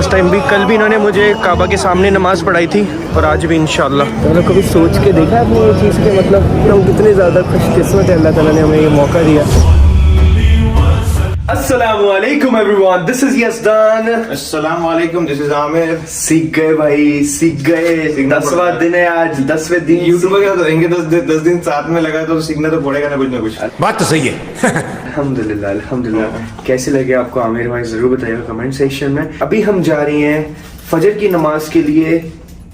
Last time भी, कल भी इन्होंने मुझे काबा के सामने नमाज़ पढ़ाई थी और आज भी इंशाल्लाह। मैंने कभी सोच के देखा आपने ये चीज़ के मतलब हम कितने ज़्यादा खुशकिस्मत है, अल्लाह ताला ने हमें ये मौका दिया। अस्सलामुअलैकुम एवरीवन, दिस इज यज़दान। अस्सलामुअलैकुम, दिस इज आमिर। सीख गए भाई, सीख गए। 10वां दिन है आज, 10वें दिन। यूट्यूबर क्या तो रहेंगे 10 दिन साथ में लगा तो सीखना तो पड़ेगा ना कुछ। बात तो सही है। अल्हम्दुलिल्लाह अल्हम्दुलिल्लाह। कैसे लगे आपको आमिर भाई, जरूर बताइएगा कमेंट सेक्शन में। अभी हम जा रहे हैं फजर की नमाज के लिए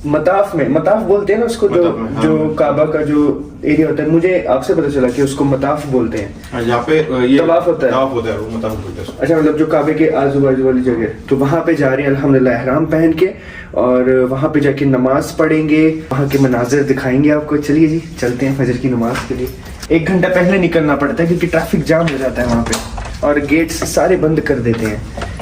मताफ में। मताफ बोलते हैं ना उसको, जो काबा का जो एरिया होता है, मुझे आपसे पता चला कि उसको मताफ बोलते हैं। यहाँ पे ये तवाफ होता है, वो मताफ बोलते हैं। अच्छा, मतलब जो काबे के आजू बाजू वाली जगह, तो वहाँ पे जा रहे हैं अल्हम्दुलिल्लाह एहराम पहन के, और वहाँ पे जाके नमाज पढ़ेंगे, वहाँ के मनाजिर दिखाएंगे आपको। चलिए जी, चलते हैं फजर की नमाज के लिए। 1 घंटा पहले निकलना पड़ता है क्योंकि ट्रैफिक जाम हो जाता है वहाँ पे, और गेट्स सारे बंद कर देते हैं।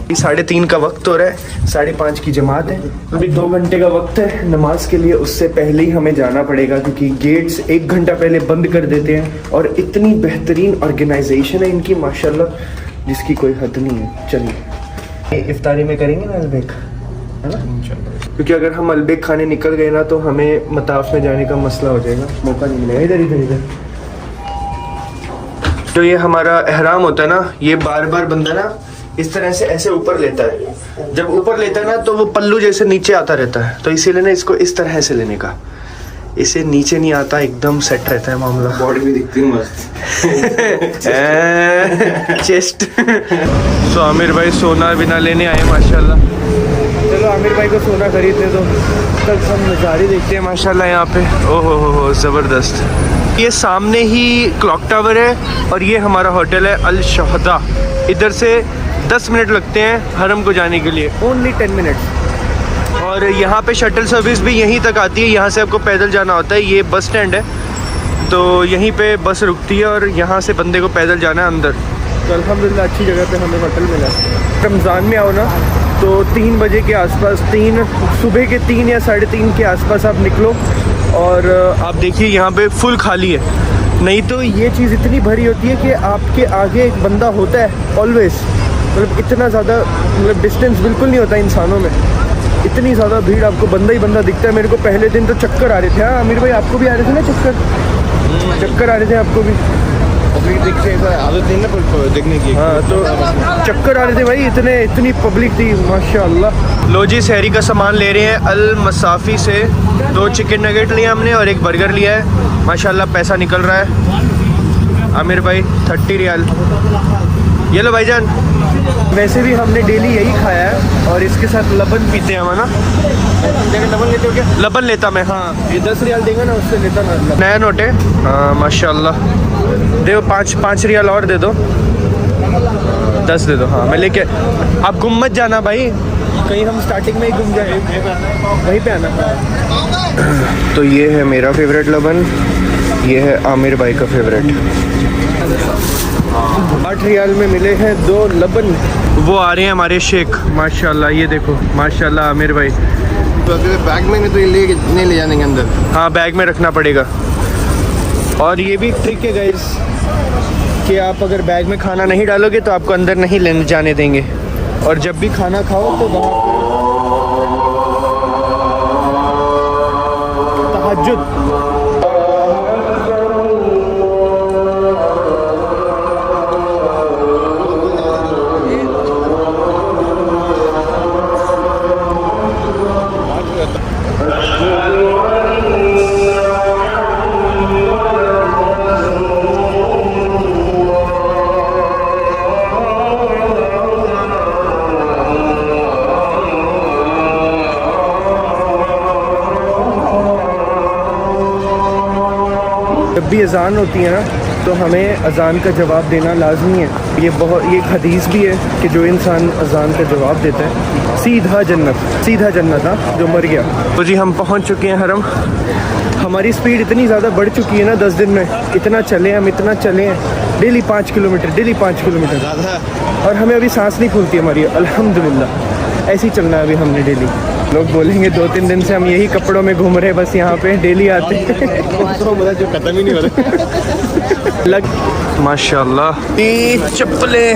3:30 का वक्त हो रहा है, 5:30 की जमात है, अभी 2 घंटे का वक्त है नमाज के लिए। उससे पहले ही हमें जाना पड़ेगा क्योंकि गेट्स 1 घंटा पहले बंद कर देते हैं, और इतनी बेहतरीन ऑर्गेनाइजेशन है इनकी माशाल्लाह, जिसकी कोई हद नहीं है। चलिए इफ्तारी में करेंगे ना अलबेक, है ना, क्योंकि अगर हम अलबेक खाने निकल गए ना तो हमें मताफ में जाने का मसला हो जाएगा, मौका नहीं मिलेगा। इधर इधर इधर जो ये हमारा एहराम होता है ना, ये बार बार बंदा ना इस तरह से ऐसे ऊपर लेता है। जब ऊपर लेता है ना तो वो पल्लू जैसे नीचे आता रहता है, तो इसीलिए ना इसको इस तरह से लेने का, इसे नीचे नहीं आता, एकदम सेट रहता है मामला। बॉडी भी दिखती है मस्त। चेस्ट। सो आमिर भाई सोना बिना लेने आए माशाल्लाह। चलो आमिर भाई को सोना खरीदने दो, कल सब नज़ारे देखते हैं माशाल्लाह यहाँ पे। ओहो हो ज़बरदस्त। ये सामने ही क्लॉक टावर है और ये हमारा होटल है अल शहदा। इधर से 10 मिनट लगते हैं हरम को जाने के लिए, ओनली 10 मिनट। और यहाँ पे शटल सर्विस भी यहीं तक आती है, यहाँ से आपको पैदल जाना होता है। ये बस स्टैंड है, तो यहीं पे बस रुकती है और यहाँ से बंदे को पैदल जाना है अंदर। तो अल्हम्दुलिल्लाह अच्छी जगह पे हमें होटल मिला। रमज़ान में आओ ना तो 3 बजे के आसपास, सुबह के 3 या 3:30 के आसपास आप निकलो, और आप देखिए यहाँ पे फुल खाली है। नहीं तो ये चीज़ इतनी भरी होती है कि आपके आगे एक बंदा होता है ऑलवेज, मतलब इतना ज़्यादा, मतलब डिस्टेंस बिल्कुल नहीं होता इंसानों में, इतनी ज़्यादा भीड़, आपको बंदा ही बंदा दिखता है। मेरे को पहले दिन तो चक्कर आ रहे थे। हाँ आमिर भाई, आपको भी आ रहे थे ना चक्कर आ रहे थे आपको भी? देखने की। हाँ, तो चक्कर आ रहे थे भाई, इतनी पब्लिक थी माशाल्लाह। लो जी, सहरी का सामान ले रहे हैं अल मसाफ़ी से। 2 चिकन नगेट लिए हमने और 1 बर्गर लिया है माशाल्लाह। पैसा निकल रहा है आमिर भाई, 30 रियाल। ये लो भाईजान। वैसे भी हमने डेली यही खाया है, और इसके साथ लबन पीते हैं हम, है ना। लबन लेते हो क्या? लबन लेता मैं, हाँ। ये 10 रियाल देगा ना, उससे लेता ना। नया नोट है, हाँ माशाल्लाह। दे 5 रियाल और दे दो, 10 दे दो। हाँ मैं लेके, आप गुम मत जाना भाई, कहीं हम स्टार्टिंग में ही गुम जाए, वहीं पे आना। तो ये है मेरा फेवरेट लबन, ये है आमिर भाई का फेवरेट। 8 रियाल में मिले हैं 2 लबन। वो आ रहे हैं हमारे शेख माशाल्लाह, ये देखो माशाल्लाह आमिर भाई। तो बैग में नहीं तो ये नहीं ले जाने के अंदर। हाँ बैग में रखना पड़ेगा। और ये भी ट्रिक है गाइस कि आप अगर बैग में खाना नहीं डालोगे तो आपको अंदर नहीं लेने जाने देंगे, और जब भी खाना खाओ तो वहाँ तहज्जुद। जब भी अज़ान होती है ना तो हमें अज़ान का जवाब देना लाजमी है। ये एक हदीस भी है कि जो इंसान अज़ान का जवाब देता है सीधा जन्नत हाँ, जो मर गया। तो जी हम पहुंच चुके हैं हरम। हमारी स्पीड इतनी ज़्यादा बढ़ चुकी है ना 10 दिन में, इतना चले हैं डेली 5 किलोमीटर ज़्यादा, और हमें अभी सांस नहीं फूलती हमारी, अल्हम्दुलिल्लाह। ऐसे ही चलना है अभी हमने डेली। लोग बोलेंगे 2-3 दिन से हम यही कपड़ों में घूम रहे हैं, बस यहाँ पे डेली आते हैं। जो खत्म ही नहीं हो रहा। माशाल्लाह। चप्पलें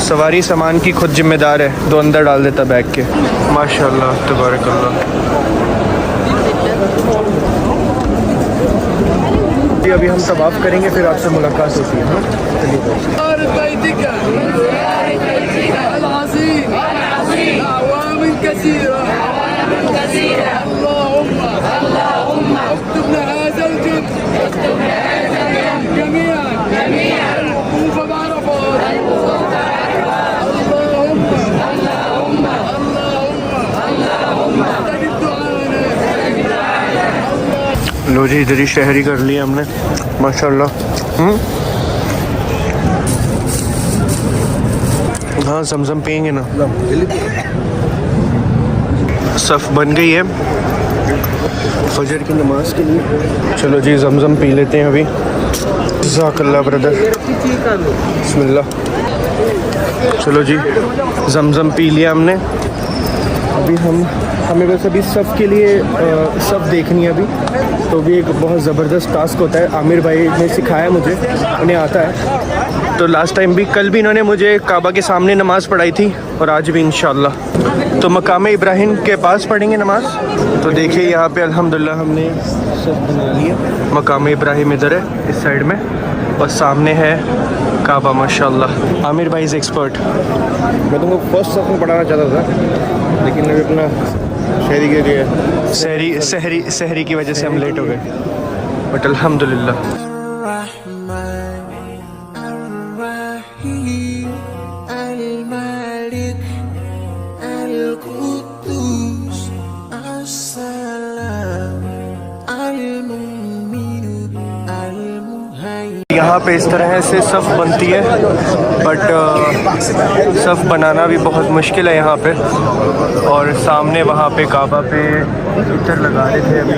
सवारी सामान की खुद जिम्मेदार है, दो अंदर डाल देता बैग के। माशाल्लाह तबारकल्लाह। अभी हम तवाफ करेंगे, फिर आपसे मुलाकात होती है। लो जी, इधर ही शहरी कर लिया हमने माशाल्लाह। हाँ जमजम पियेंगे ना। सफ़ बन गई है फजर की नमाज के लिए। चलो जी जमजम पी लेते हैं अभी। जज़ाकल्लाह ब्रदर, बिस्मिल्लाह। चलो जी जमजम पी लिया हमने। अभी हमें बस अभी सफ़ के लिए सफ़ देखनी है अभी, तो भी एक बहुत ज़बरदस्त टास्क होता है। आमिर भाई ने सिखाया मुझे, उन्हें आता है। तो लास्ट टाइम भी, कल भी इन्होंने मुझे काबा के सामने नमाज़ पढ़ाई थी और आज भी इंशाल्लाह। तो मकाम इब्राहिम के पास पढ़ेंगे नमाज। तो देखिए यहाँ पे अल्हम्दुलिल्लाह हमने सब बना लिया। मकाम इब्राहिम इधर है इस साइड में और सामने है काबा माशाल्लाह। आमिर भाई इज़ एक्सपर्ट। मैं तुमको फर्स्ट सफ में पढ़ाना चाहता था, लेकिन अभी अपना शहरी के लिए सहरी की वजह से हम लेट हो गए, बट अल्हम्दुलिल्लाह। यहाँ पे इस तरह से सफ़ बनती है, बट सफ़ बनाना भी बहुत मुश्किल है यहाँ पे। और सामने वहाँ पे काबा पे इतर लगा रहे थे अभी।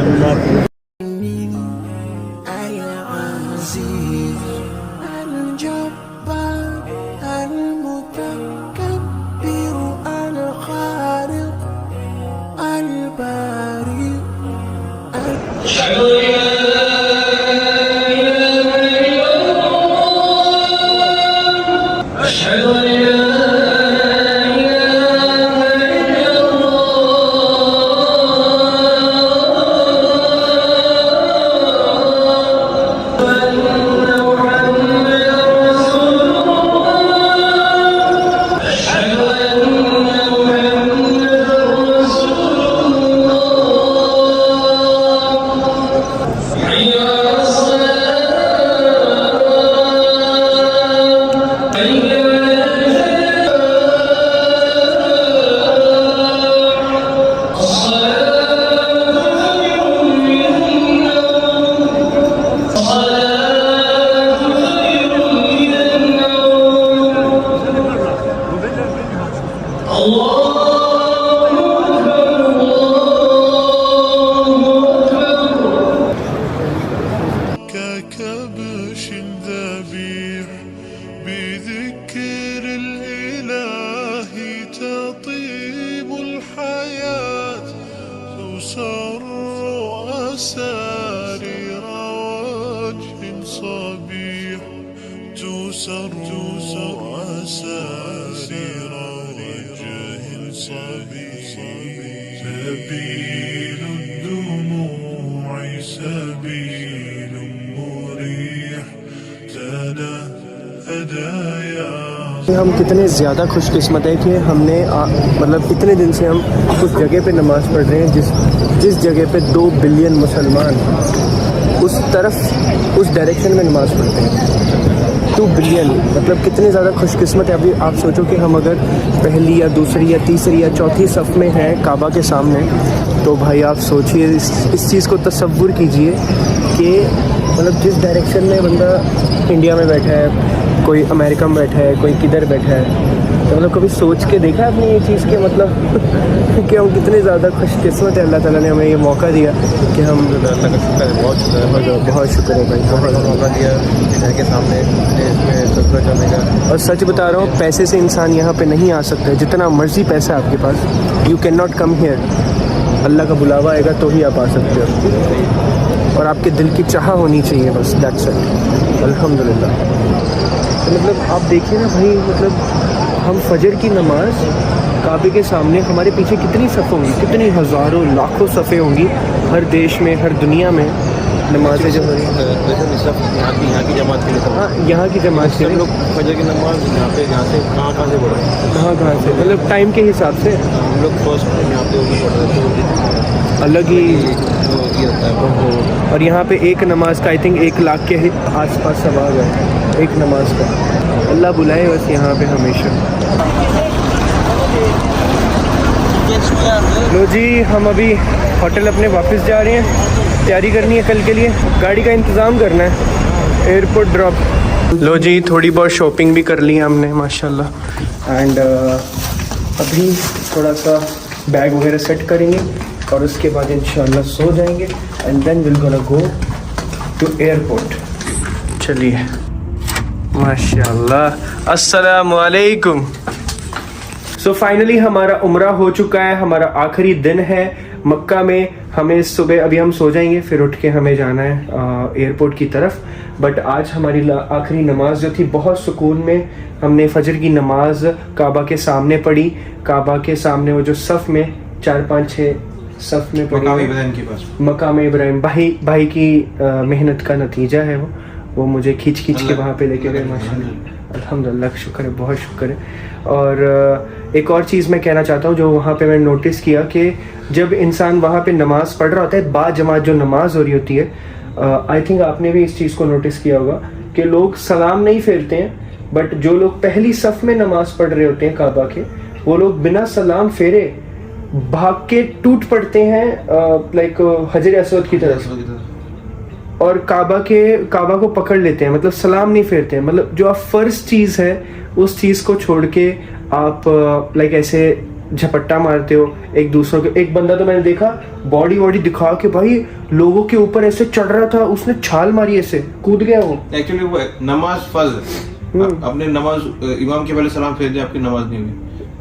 हम कितने ज़्यादा खुशकिस्मत है कि हमने मतलब इतने दिन से हम उस जगह पे नमाज़ पढ़ रहे हैं जिस जगह पे 2 बिलियन मुसलमान उस तरफ उस डायरेक्शन में नमाज़ पढ़ते हैं। 2 बिलियन मतलब कितने ज़्यादा खुशकिस्मत है। अभी आप सोचो कि हम अगर पहली या दूसरी या तीसरी या चौथी सफ़ में हैं काबा के सामने, तो भाई आप सोचिए इस चीज़ को तसव्वुर कीजिए कि मतलब जिस डायरेक्शन में बंदा इंडिया में बैठा है, कोई अमेरिका में बैठा है, कोई किधर बैठा है, तो मतलब कभी सोच के देखा है अपनी ये चीज़ के मतलब कि हम कितने ज़्यादा खुशकिस्मत है। अल्लाह ताला ने हमें ये मौका दिया कि हम बहुत शुक्र है भाई, बहुत मौका दिया घर के सामने करने का। और सच बता रहा हूँ, पैसे से इंसान यहाँ पे नहीं आ सकता है। जितना मर्ज़ी पैसा है आपके पास, you can not come here. Allah का बुलावा आएगा तो ही आप आ सकते हो, और आपके दिल की चाह होनी चाहिए बस, दैट्स इट। अल्हम्दुलिल्लाह। तो मतलब आप देखिए ना भाई, मतलब हम फजर की नमाज काबे के सामने, हमारे पीछे कितनी सफ़ होंगी, कितनी हज़ारों लाखों सफ़े होंगी हर देश में, हर दुनिया में नमाज़ें जो हो रही हैं। यहाँ की जमात के लिए तो हाँ, यहाँ की जमात से हम लोग फजर की नमाज यहाँ से कहाँ से पढ़ रहे हैं, कहाँ से, मतलब टाइम के हिसाब से हम लोग फर्स्ट यहाँ पे पढ़ रहे थे, अलग ही। तो ये होता है। और यहाँ पे एक नमाज का आई थिंक 1 लाख के आसपास सवाब है एक नमाज का। अल्लाह बुलाए बस यहाँ पे हमेशा। लो जी, हम अभी होटल अपने वापस जा रहे हैं, तैयारी करनी है कल के लिए, गाड़ी का इंतज़ाम करना है, एयरपोर्ट ड्रॉप। लो जी, थोड़ी बहुत शॉपिंग भी कर ली है हमने माशाल्लाह। एंड अभी थोड़ा सा बैग वगैरह सेट करेंगे और उसके बाद इंशाल्लाह सो जाएंगे and then will gonna go to airport. चलिए माशाल्लाह। अस्सलाम वालेकुम। सो फाइनली हमारा उम्रा हो चुका है, हमारा आखिरी दिन है मक्का में। हमें सुबह अभी हम सो जाएंगे, फिर उठ के हमें जाना है एयरपोर्ट की तरफ। बट आज हमारी आखिरी नमाज जो थी बहुत सुकून में, हमने फजर की नमाज काबा के सामने पढ़ी। काबा के सामने वो जो सफ़ में 4 5 6 सफ़ में पढ़ी, मकाम इब्राहिम भाई की मेहनत का नतीजा है वो मुझे खींच के वहाँ पे लेके गए माशाल्लाह। अल्हम्दुलिल्लाह, शुक्र है, बहुत शुक्र है। और एक और चीज़ मैं कहना चाहता हूँ जो वहाँ पे मैंने नोटिस किया कि जब इंसान वहाँ पे नमाज़ पढ़ रहा होता है, बा जमात जो नमाज हो रही होती है, आई थिंक आपने भी इस चीज़ को नोटिस किया होगा कि लोग सलाम नहीं फेरते हैं, बट जो लोग पहली सफ़ में नमाज पढ़ रहे होते हैं काबा के, वो लोग बिना सलाम फेरे भाग के टूट पड़ते हैं लाइक हजर असवद की तरफ, और काबा को पकड़ लेते हैं, मतलब सलाम नहीं फेरते हैं। मतलब जो आप फर्ज चीज़ है उस चीज़ को छोड़ के आप लाइक ऐसे झपट्टा मारते हो एक दूसरों के। एक बंदा तो मैंने देखा बॉडी दिखा के भाई लोगों के ऊपर ऐसे चढ़ रहा था, उसने छाल मारी, ऐसे कूद गया वो। एक्चुअली वो नमाज फर्ज, अपने नमाज इमाम के पहले सलाम फेर दिया, आपकी नमाज नहीं हुई,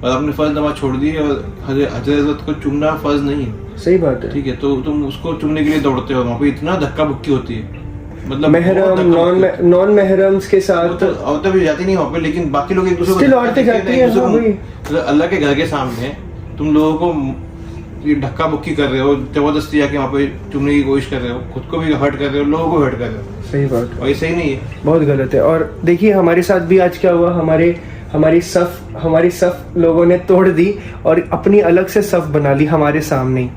और आपने फर्ज नमाज छोड़ दी, और हजरत को चुमना फर्ज नहीं है। सही बात है, ठीक है, तो तुम उसको चुमने के लिए दौड़ते हो, वहाँ पे इतना धक्का बुक्की होती है, मतलब महरम नॉन महरम्स के साथ औरतें भी जाती नहीं वहाँ पे, लेकिन बाकी लोग एक दूसरे स्टिल औरतें जाती हैं। मतलब अल्लाह के घर के सामने तुम लोगों को ये धक्का बुक्की कर रहे हो, जबरदस्ती आके वहाँ पे चुमने की कोशिश कर रहे हो, खुद को भी हर्ट कर रहे हो, लोगों को हर्ट कर रहे हो। सही बात, और ये सही नहीं है, बहुत गलत है। और देखिए हमारे साथ भी आज क्या हुआ, हमारी सफ लोगों ने तोड़ दी और अपनी अलग से सफ बना ली हमारे सामने ही।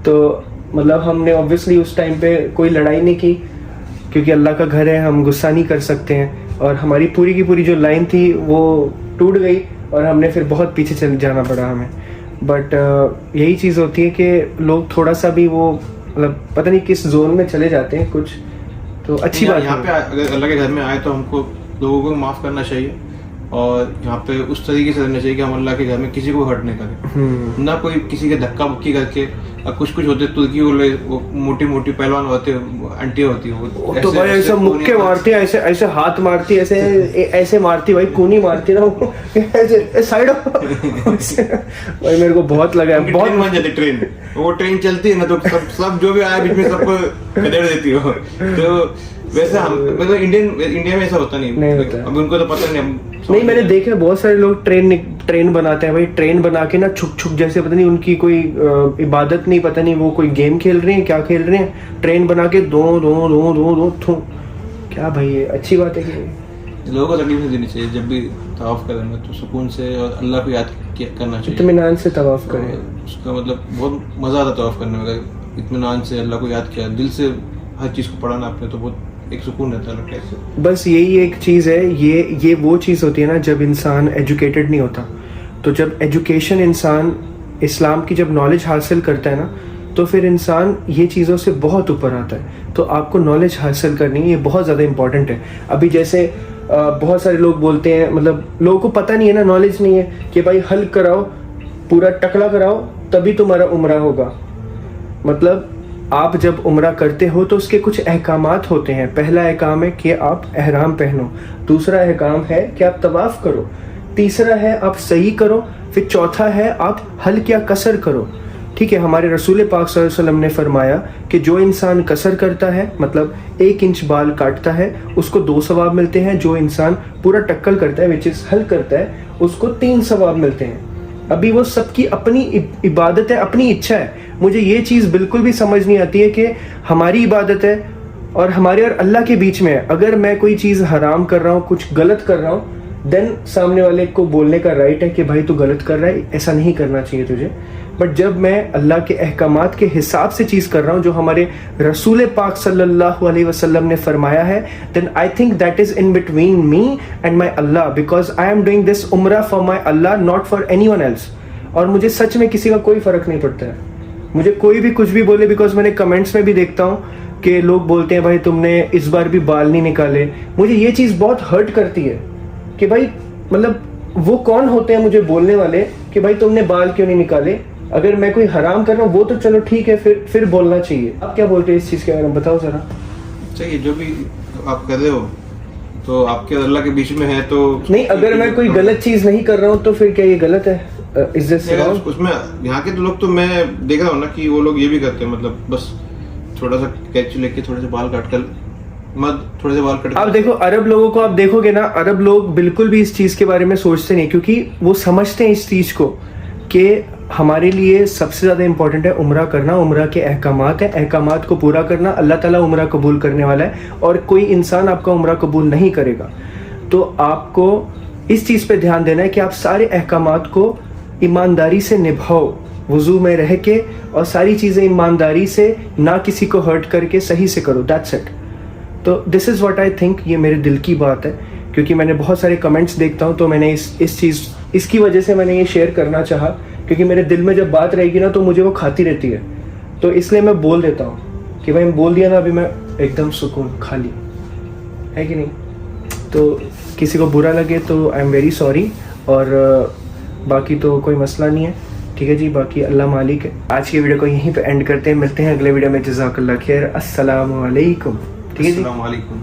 तो मतलब हमने ऑब्वियसली उस टाइम पे कोई लड़ाई नहीं की, क्योंकि अल्लाह का घर है, हम गुस्सा नहीं कर सकते हैं। और हमारी पूरी की पूरी जो लाइन थी वो टूट गई और हमने फिर बहुत पीछे चल जाना पड़ा हमें। बट यही चीज़ होती है कि लोग थोड़ा सा भी वो मतलब पता नहीं किस जोन में चले जाते हैं कुछ, तो अच्छी बात यहाँ पे अगर अल्लाह के घर में आए तो हमको लोगों को माफ़ करना चाहिए, और यहाँ पे उस तरीके से रहना चाहिए कि हम अल्लाह के घर में किसी को हर्ट नहीं करें, ना कोई किसी के धक्का मुक्की करके। कुछ होते तुर्की वाले वो मोटी पहलवान होते, आंटियां होती है वो तो भाई ऐसे मुक्के मारती है, ऐसे हाथ मारती, ऐसे मारती भाई, कूनी मारती ना ऐसे साइड भाई मेरे को बहुत लगा है, बहुत मन जाती ट्रेन, वो ट्रेन चलती है ना तो सब जो भी आया बीच में सबको खदेड़ देती हो। तो वैसे हम मतलब इंडिया में ऐसा होता नहीं होता। अब उनको तो पता नहीं मैंने देखा बहुत सारे लोग ट्रेन बनाते हैं भाई, ट्रेन बना के ना छुक जैसे पता नहीं उनकी कोई इबादत नहीं, पता नहीं वो कोई गेम खेल रहे हैं क्या खेल रहे हैं, ट्रेन बना के दो थू। क्या भाई ये अच्छी बात है कि लोगों को तकलीफ नहीं देनी चाहिए, जब भी तवाफ करें तो सुकून से और अल्लाह को याद करना चाहिए, इत्मीनान से तवाफ करें। उसका मतलब बहुत मजा आता तवाफ करने में, इत्मीनान से अल्लाह को याद किया, दिल से हर चीज़ को पढ़ाना आपने, तो बहुत एक सुकून रहता है। बस यही एक चीज़ है, ये वो चीज़ होती है ना जब इंसान एजुकेटेड नहीं होता। तो जब एजुकेशन इंसान इस्लाम की जब नॉलेज हासिल करता है ना, तो फिर इंसान ये चीज़ों से बहुत ऊपर आता है। तो आपको नॉलेज हासिल करनी है, ये बहुत ज़्यादा इंपॉर्टेंट है। अभी जैसे बहुत सारे लोग बोलते हैं, मतलब लोगों को पता नहीं है ना, नॉलेज नहीं है कि भाई हल कराओ, पूरा टकला कराओ तभी तुम्हारा उम्रा होगा। मतलब आप जब उम्रा करते हो तो उसके कुछ अहकामात होते हैं। पहला अहकाम है कि आप एहराम पहनो, दूसरा अहकाम है कि आप तवाफ करो, तीसरा है आप सही करो, फिर चौथा है आप हल क्या कसर करो। ठीक है, हमारे रसूल पाक सल्लल्लाहु अलैहि वसल्लम ने फरमाया कि जो इंसान कसर करता है, मतलब 1 इंच बाल काटता है, उसको 2 सवाब मिलते हैं। जो इंसान पूरा टक्कल करता है, विच इज़ हल करता है, उसको 3 सवाब मिलते हैं। अभी वो सबकी अपनी इबादत है, अपनी इच्छा है। मुझे ये चीज़ बिल्कुल भी समझ नहीं आती है कि हमारी इबादत है और हमारे और अल्लाह के बीच में है। अगर मैं कोई चीज़ हराम कर रहा हूँ, कुछ गलत कर रहा हूँ, देन सामने वाले को बोलने का राइट है कि भाई तू गलत कर रहा है, ऐसा नहीं करना चाहिए तुझे। बट जब मैं अल्लाह के अहकामात के हिसाब से चीज़ कर रहा हूँ, जो हमारे रसूल पाक सल्लल्लाहु अलैहि वसल्लम ने फरमाया है, then I think that is in between me and my Allah, because I am doing this उम्रा for my Allah, not for any one else. और मुझे सच में किसी का कोई फ़र्क नहीं पड़ता है, मुझे कोई भी कुछ भी बोले, बिकॉज मैंने कमेंट्स में भी देखता हूँ कि लोग बोलते हैं भाई तुमने इस बार भी बाल नहीं निकाले। मुझे ये चीज़ बहुत हर्ट करती है कि भाई मतलब वो कौन होते हैं मुझे बोलने वाले कि भाई तुमने बाल क्यों नहीं निकाले। अगर मैं कोई हराम कर रहा हूँ वो तो चलो ठीक है, फिर बोलना चाहिए। आप क्या बोलते हैं इस चीज़ के बारे में, बताओ ज़रा। चाहिए जो भी आप कर रहे हो तो आपके अल्लाह के बीच में है तो नहीं, अगर मैं कोई गलत चीज़ नहीं कर रहा हूँ तो फिर क्या ये गलत है? उसमें यहाँ के तो लोग, तो मैं देख रहा हूँ ना कि वो लोग ये भी करते हैं, मतलब बस थोड़ा सा कैंची लेके थोड़े से बाल काट कर, थोड़े से बाल कट। आप देखो अरब लोगों को, आप देखोगे ना, अरब लोग बिल्कुल भी इस चीज़ के बारे में सोचते नहीं, क्योंकि वो समझते हैं इस चीज़ को कि हमारे लिए सबसे ज़्यादा इंपॉर्टेंट है उम्रा करना। उम्रा के अहकामात हैं, अहकामात को पूरा करना। अल्लाह ताला उम्रा कबूल करने वाला है और कोई इंसान आपका उम्रा कबूल नहीं करेगा। तो आपको इस चीज़ पे ध्यान देना है कि आप सारे अहकामात को ईमानदारी से निभाओ, वुज़ू में रह के, और सारी चीज़ें ईमानदारी से, ना किसी को हर्ट करके, सही से करो। That's it. तो this is what I think, ये मेरे दिल की बात है, क्योंकि मैंने बहुत सारे कमेंट्स देखता हूँ, तो मैंने इसकी वजह से मैंने ये शेयर करना चाहा, क्योंकि मेरे दिल में जब बात रहेगी ना तो मुझे वो खाती रहती है, तो इसलिए मैं बोल देता हूँ कि भाई बोल दिया ना, अभी मैं एकदम सुकून, खाली है कि नहीं। तो किसी को बुरा लगे तो आई एम वेरी सॉरी, और बाकी तो कोई मसला नहीं है, ठीक है जी। बाकी अल्लाह मालिक है। आज की वीडियो को यहीं पे एंड करते हैं, मिलते हैं अगले वीडियो में। जज़ाकल्लाह खैर, अस्सलामु अलैकुम। ठीक है जी, अस्सलाम वालेकुम।